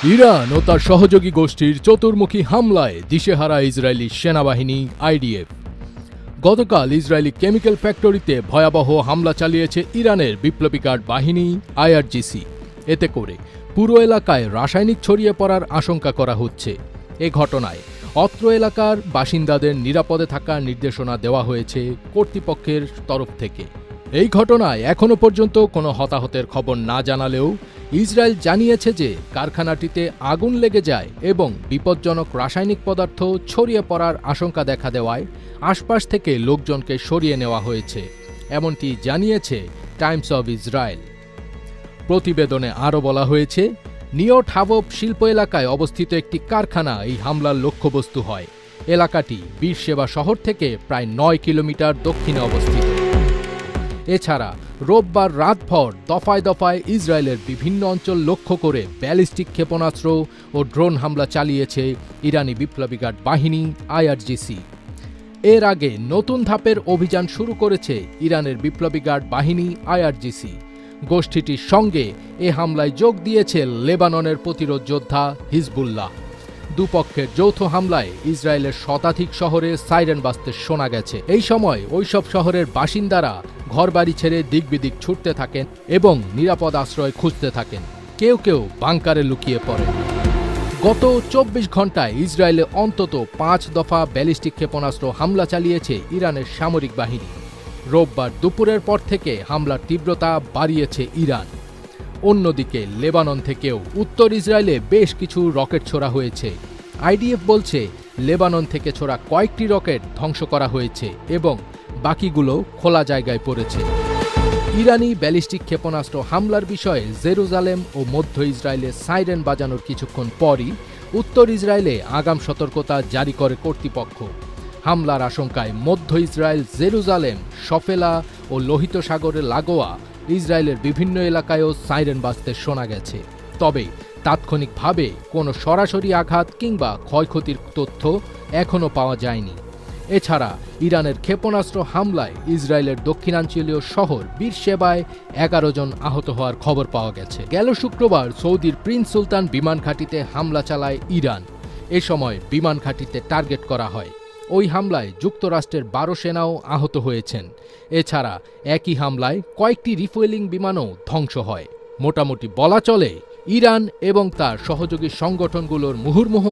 Iran ও তার সহযোগী গোষ্ঠীর চতুর্মুখী হামলায় দিশেহারা ইসরায়েলি সেনাবাহিনী আইডিএফ। গতকাল ইসরায়েলি কেমিক্যাল ফ্যাক্টরিতে ভয়াবহ হামলা চালিয়েছে ইরানের বিপ্লবী গার্ড বাহিনী আইআরজিসি। এতে করে পুরো এলাকায় রাসায়নিক ছড়িয়ে পড়ার আশঙ্কা করা হচ্ছে। এ ঘটনায় অত্র এলাকার বাসিন্দাদের নিরাপদে থাকার নির্দেশনা দেওয়া হয়েছে কর্তৃপক্ষের তরফ থেকে। এই ঘটনায় এখনও পর্যন্ত কোনো হতাহতের খবর না জানালেও ইসরায়েল জানিয়েছে যে কারখানাটিতে আগুন লেগে যায় এবং বিপজ্জনক রাসায়নিক পদার্থ ছড়িয়ে পড়ার আশঙ্কা দেখা দেওয়ায় আশপাশ থেকে লোকজনকে সরিয়ে নেওয়া হয়েছে, এমনটি জানিয়েছে টাইমস অব ইসরায়েল। প্রতিবেদনে আরও বলা হয়েছে, নিয়ট হাভব শিল্প এলাকায় অবস্থিত একটি কারখানা এই হামলার লক্ষ্যবস্তু হয়। এলাকাটি বীরসেবা শহর থেকে প্রায় ৯ কিলোমিটার দক্ষিণে অবস্থিত। এছাড়া রোববার রাতভর দফায় দফায় ইসরায়েলের বিভিন্ন অঞ্চল লক্ষ্য করে ব্যালিস্টিক ক্ষেপণাস্ত্র ও ড্রোন হামলা চালিয়েছে ইরানি বিপ্লবী গার্ড বাহিনী আইআরজিসি। এর আগে নতুন ধাপের অভিযান শুরু করেছে ইরানের বিপ্লবী গার্ড বাহিনী আইআরজিসি। গোষ্ঠীটির সঙ্গে এ হামলায় যোগ দিয়েছে লেবাননের প্রতিরোধ যোদ্ধা হিজবুল্লাহ। দুপক্ষের যৌথ হামলায় ইসরায়েলের শতাধিক শহরে সাইরেন বাজতে শোনা গেছে। এই সময় ওইসব শহরের বাসিন্দারা ঘরবাড়ি ছেড়ে দিকবিদিক ছুটতে থাকেন এবং নিরাপদ আশ্রয় খুঁজতে থাকেন। কেউ কেউ বাংকারে লুকিয়ে পড়ে। গত ২৪ ঘণ্টায় ইসরায়েলে অন্তত ৫ দফা ব্যালিস্টিক ক্ষেপণাস্ত্র হামলা চালিয়েছে ইরানের সামরিক বাহিনী। রোববার দুপুরের পর থেকে হামলার তীব্রতা বাড়িয়েছে ইরান। অন্যদিকে লেবানন থেকেও উত্তর ইসরায়েলে বেশ কিছু রকেট ছোড়া হয়েছে। আইডিএফ বলছে লেবানন থেকে ছোড়া কয়েকটি রকেট ধ্বংস করা হয়েছে এবং বাকিগুলো খোলা জায়গায় পড়েছে। ইরানি ব্যালিস্টিক ক্ষেপণাস্ত্র হামলার বিষয়ে জেরুজালেম ও মধ্য ইসরায়েলে সাইরেন বাজানোর কিছুক্ষণ পরই উত্তর ইসরায়েলে আগাম সতর্কতা জারি করে কর্তৃপক্ষ। হামলার আশঙ্কায় মধ্য ইসরায়েল, জেরুজালেম, সফেলা ও লোহিত সাগরের লাগোয়া ইসরায়েলের বিভিন্ন এলাকায়ও সাইরেন বাজতে শোনা গেছে। তবে তাৎক্ষণিকভাবে কোনো সরাসরি আঘাত কিংবা ক্ষয়ক্ষতির তথ্য এখনও পাওয়া যায়নি। এছাড়া ইরানের ক্ষেপণাস্ত্র হামলায় ইসরায়েলের দক্ষিণাঞ্চলীয় শহর বীরশেবায় ১১ জন আহত হওয়ার খবর পাওয়া গেছে। গেল শুক্রবার সৌদির প্রিন্স সুলতান বিমান ঘাঁটিতে হামলা চালায় ইরান। এ সময় বিমান ঘাঁটিতে টার্গেট করা হয়। ওই হামলায় যুক্তরাষ্ট্রের ১২ সেনাও আহত হয়েছেন। এছাড়া একই হামলায় কয়েকটি রিফুয়েলিং বিমানও ধ্বংস হয়। মোটামুটি বলা চলে, ইরান এবং তার সহযোগী সংগঠনগুলোর মুহুর্মুহু